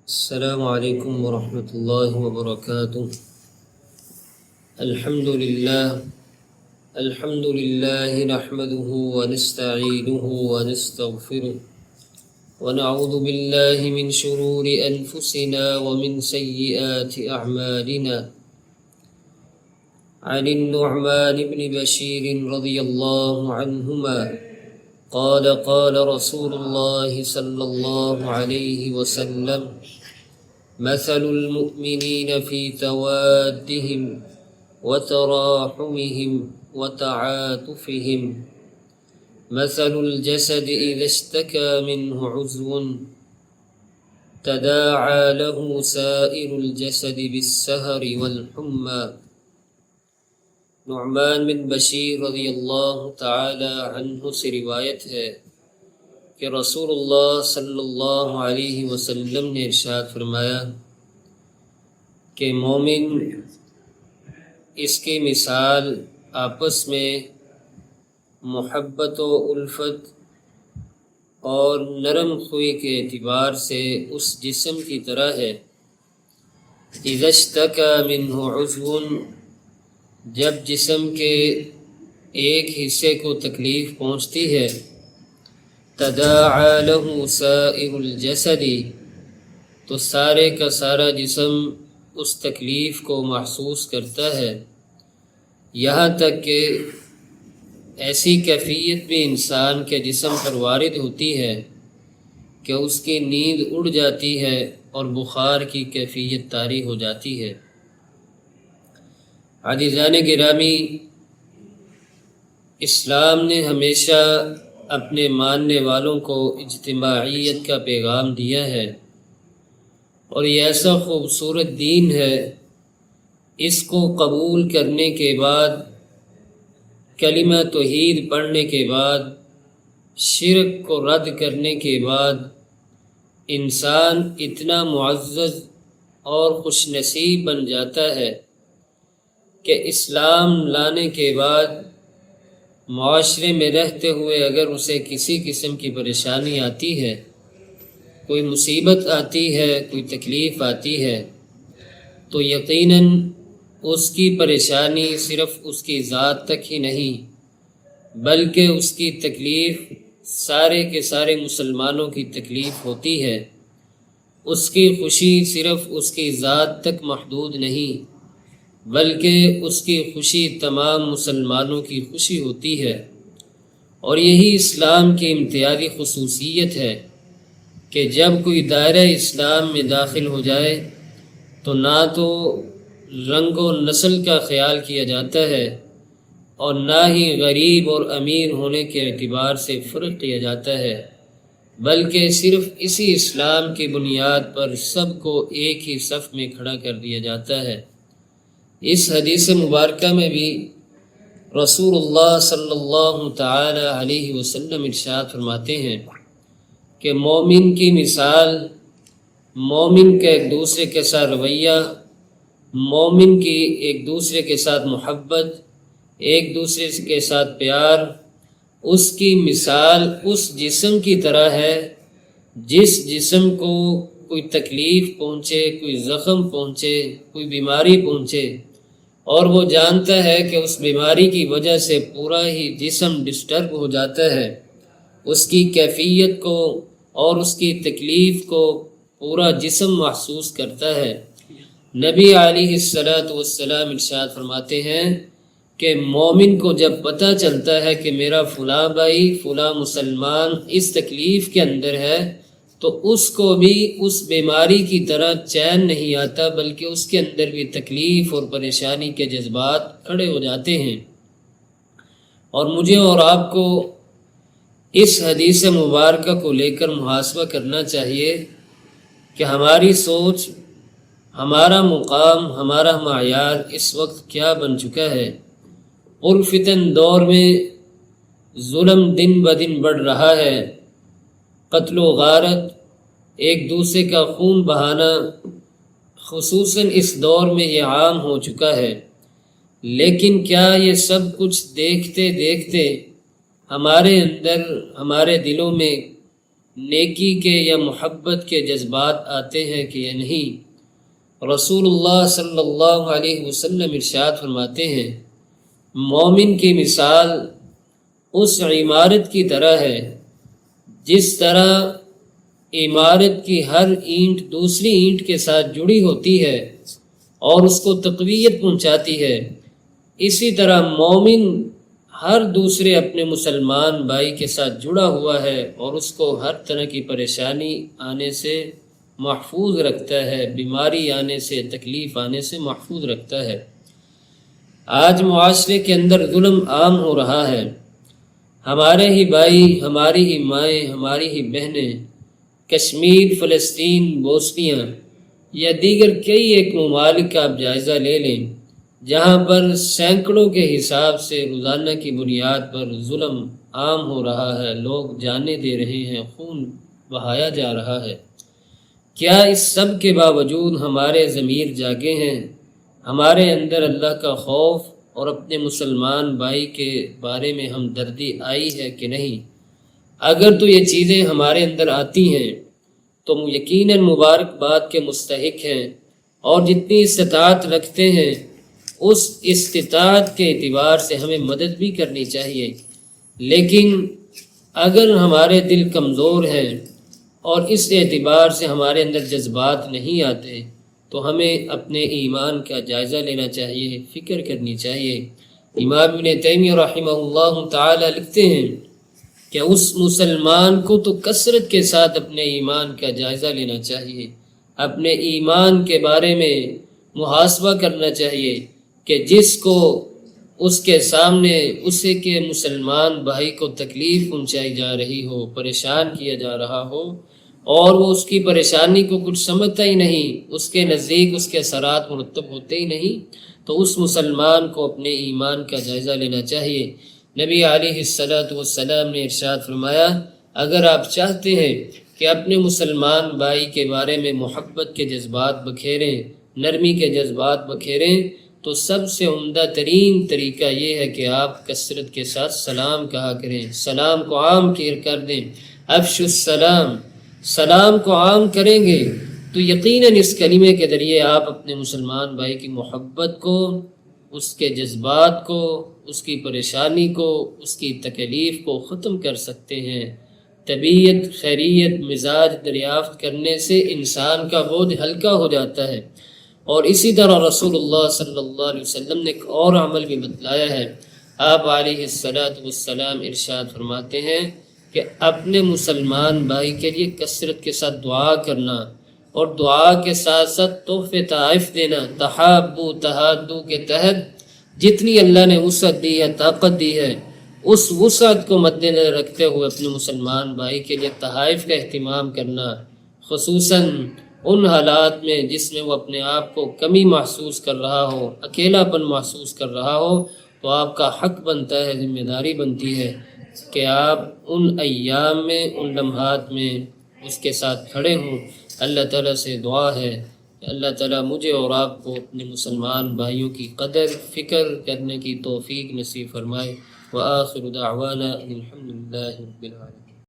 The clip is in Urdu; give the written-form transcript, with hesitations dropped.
السلام علیکم ورحمۃ اللہ وبرکاتہ۔ الحمد للہ نحمده ونستعینه ونستغفره ونعوذ باللہ من شرور انفسنا ومن سیئات اعمالنا، عن النعمان بن بشیر رضی اللہ عنہما قال قال رسول الله صلى الله عليه وسلم: مثل المؤمنين في توادهم وتراحمهم وتعاطفهم مثل الجسد إذا اشتكى منه عضو تداعى له سائر الجسد بالسهر والحمى۔ نعمان بن بشیر رضی اللہ تعالی عنہ سے روایت ہے کہ رسول اللہ صلی اللہ علیہ وسلم نے ارشاد فرمایا کہ مومن، اس کی مثال آپس میں محبت و الفت اور نرم خوئی کے اعتبار سے اس جسم کی طرح ہے، اذا اشتکا منہ عضو، جب جسم کے ایک حصے کو تکلیف پہنچتی ہے، تداعى له سائر الجسد، تو سارے کا سارا جسم اس تکلیف کو محسوس کرتا ہے، یہاں تک کہ ایسی کیفیت بھی انسان کے جسم پر وارد ہوتی ہے کہ اس کی نیند اڑ جاتی ہے اور بخار کی کیفیت طاری ہو جاتی ہے۔ عزیزان گرامی، اسلام نے ہمیشہ اپنے ماننے والوں کو اجتماعیت کا پیغام دیا ہے، اور یہ ایسا خوبصورت دین ہے، اس کو قبول کرنے کے بعد، کلمہ توحید پڑھنے کے بعد، شرک کو رد کرنے کے بعد انسان اتنا معزز اور خوش نصیب بن جاتا ہے کہ اسلام لانے کے بعد معاشرے میں رہتے ہوئے اگر اسے کسی قسم کی پریشانی آتی ہے، کوئی مصیبت آتی ہے، کوئی تکلیف آتی ہے، تو یقیناً اس کی پریشانی صرف اس کی ذات تک ہی نہیں، بلکہ اس کی تکلیف سارے کے سارے مسلمانوں کی تکلیف ہوتی ہے۔ اس کی خوشی صرف اس کی ذات تک محدود نہیں، بلکہ اس کی خوشی تمام مسلمانوں کی خوشی ہوتی ہے۔ اور یہی اسلام کی امتیازی خصوصیت ہے کہ جب کوئی دائرہ اسلام میں داخل ہو جائے تو نہ تو رنگ و نسل کا خیال کیا جاتا ہے، اور نہ ہی غریب اور امیر ہونے کے اعتبار سے فرق کیا جاتا ہے، بلکہ صرف اسی اسلام کی بنیاد پر سب کو ایک ہی صف میں کھڑا کر دیا جاتا ہے۔ اس حدیث مبارکہ میں بھی رسول اللہ صلی اللہ تعالی علیہ وسلم ارشاد فرماتے ہیں کہ مومن کی مثال، مومن کا ایک دوسرے کے ساتھ رویہ، مومن کی ایک دوسرے کے ساتھ محبت، ایک دوسرے کے ساتھ پیار، اس کی مثال اس جسم کی طرح ہے جس جسم کو کوئی تکلیف پہنچے، کوئی زخم پہنچے، کوئی بیماری پہنچے، اور وہ جانتا ہے کہ اس بیماری کی وجہ سے پورا ہی جسم ڈسٹرب ہو جاتا ہے، اس کی کیفیت کو اور اس کی تکلیف کو پورا جسم محسوس کرتا ہے۔ نبی علیہ السلام ارشاد فرماتے ہیں کہ مومن کو جب پتہ چلتا ہے کہ میرا فلاں بھائی، فلاں مسلمان اس تکلیف کے اندر ہے، تو اس کو بھی اس بیماری کی طرح چین نہیں آتا، بلکہ اس کے اندر بھی تکلیف اور پریشانی کے جذبات کھڑے ہو جاتے ہیں۔ اور مجھے اور آپ کو اس حدیث مبارکہ کو لے کر محاسبہ کرنا چاہیے کہ ہماری سوچ، ہمارا مقام، ہمارا معیار اس وقت کیا بن چکا ہے۔ پرفتن دور میں ظلم دن بدن بڑھ رہا ہے، قتل و غارت، ایک دوسرے کا خون بہانا خصوصاً اس دور میں یہ عام ہو چکا ہے، لیکن کیا یہ سب کچھ دیکھتے دیکھتے ہمارے اندر، ہمارے دلوں میں نیکی کے یا محبت کے جذبات آتے ہیں کہ یا نہیں؟ رسول اللہ صلی اللہ علیہ وسلم ارشاد فرماتے ہیں مومن کی مثال اس عمارت کی طرح ہے جس طرح عمارت کی ہر اینٹ دوسری اینٹ کے ساتھ جڑی ہوتی ہے اور اس کو تقویت پہنچاتی ہے، اسی طرح مومن ہر دوسرے اپنے مسلمان بھائی کے ساتھ جڑا ہوا ہے اور اس کو ہر طرح کی پریشانی آنے سے محفوظ رکھتا ہے، بیماری آنے سے، تکلیف آنے سے محفوظ رکھتا ہے۔ آج معاشرے کے اندر ظلم عام ہو رہا ہے، ہمارے ہی بھائی، ہماری ہی مائیں، ہماری ہی بہنیں کشمیر، فلسطین، بوسنیا یا دیگر کئی ایک ممالک کا آپ جائزہ لے لیں جہاں پر سینکڑوں کے حساب سے روزانہ کی بنیاد پر ظلم عام ہو رہا ہے، لوگ جانیں دے رہے ہیں، خون بہایا جا رہا ہے۔ کیا اس سب کے باوجود ہمارے ضمیر جاگے ہیں؟ ہمارے اندر اللہ کا خوف اور اپنے مسلمان بھائی کے بارے میں ہمدردی آئی ہے کہ نہیں؟ اگر تو یہ چیزیں ہمارے اندر آتی ہیں تو یقیناً مبارکباد کے مستحق ہیں اور جتنی استطاعت رکھتے ہیں اس استطاعت کے اعتبار سے ہمیں مدد بھی کرنی چاہیے، لیکن اگر ہمارے دل کمزور ہیں اور اس اعتبار سے ہمارے اندر جذبات نہیں آتے تو ہمیں اپنے ایمان کا جائزہ لینا چاہیے، فکر کرنی چاہیے۔ امام ابن تیمیہ رحمہ اللہ تعالی لکھتے ہیں کہ اس مسلمان کو تو کثرت کے ساتھ اپنے ایمان کا جائزہ لینا چاہیے، اپنے ایمان کے بارے میں محاسبہ کرنا چاہیے کہ جس کو اس کے سامنے اسے کے مسلمان بھائی کو تکلیف پہنچائی جا رہی ہو، پریشان کیا جا رہا ہو اور وہ اس کی پریشانی کو کچھ سمجھتا ہی نہیں، اس کے نزدیک اس کے اثرات مرتب ہوتے ہی نہیں، تو اس مسلمان کو اپنے ایمان کا جائزہ لینا چاہیے۔ نبی علیہ السلام نے ارشاد فرمایا اگر آپ چاہتے ہیں کہ اپنے مسلمان بھائی کے بارے میں محبت کے جذبات بکھیریں، نرمی کے جذبات بکھیریں، تو سب سے عمدہ ترین طریقہ یہ ہے کہ آپ کثرت کے ساتھ سلام کہا کریں، سلام کو عام کر دیں۔ افشوا السلام، سلام کو عام کریں گے تو یقیناً اس کلمے کے ذریعے آپ اپنے مسلمان بھائی کی محبت کو، اس کے جذبات کو، اس کی پریشانی کو، اس کی تکلیف کو ختم کر سکتے ہیں۔ طبیعت، خیریت، مزاج دریافت کرنے سے انسان کا بوجھ ہلکا ہو جاتا ہے۔ اور اسی طرح رسول اللہ صلی اللہ علیہ وسلم نے ایک اور عمل بھی بتلایا ہے۔ آپ علیہ السلام ارشاد فرماتے ہیں کہ اپنے مسلمان بھائی کے لیے کثرت کے ساتھ دعا کرنا اور دعا کے ساتھ ساتھ تحفے تحائف دینا، تحابو تہادو کے تحت جتنی اللہ نے وسعت دی ہے، طاقت دی ہے، اس وسعت کو مد نظر رکھتے ہوئے اپنے مسلمان بھائی کے لیے تحائف کا اہتمام کرنا، خصوصاً ان حالات میں جس میں وہ اپنے آپ کو کمی محسوس کر رہا ہو، اکیلا پن محسوس کر رہا ہو، تو آپ کا حق بنتا ہے، ذمہ داری بنتی ہے کہ آپ ان ایام میں، ان لمحات میں اس کے ساتھ کھڑے ہوں۔ اللہ تعالیٰ سے دعا ہے کہ اللہ تعالیٰ مجھے اور آپ کو اپنے مسلمان بھائیوں کی قدر فکر کرنے کی توفیق نصیب فرمائے۔ وآخر دعوانا الحمدللہ رب العالمین۔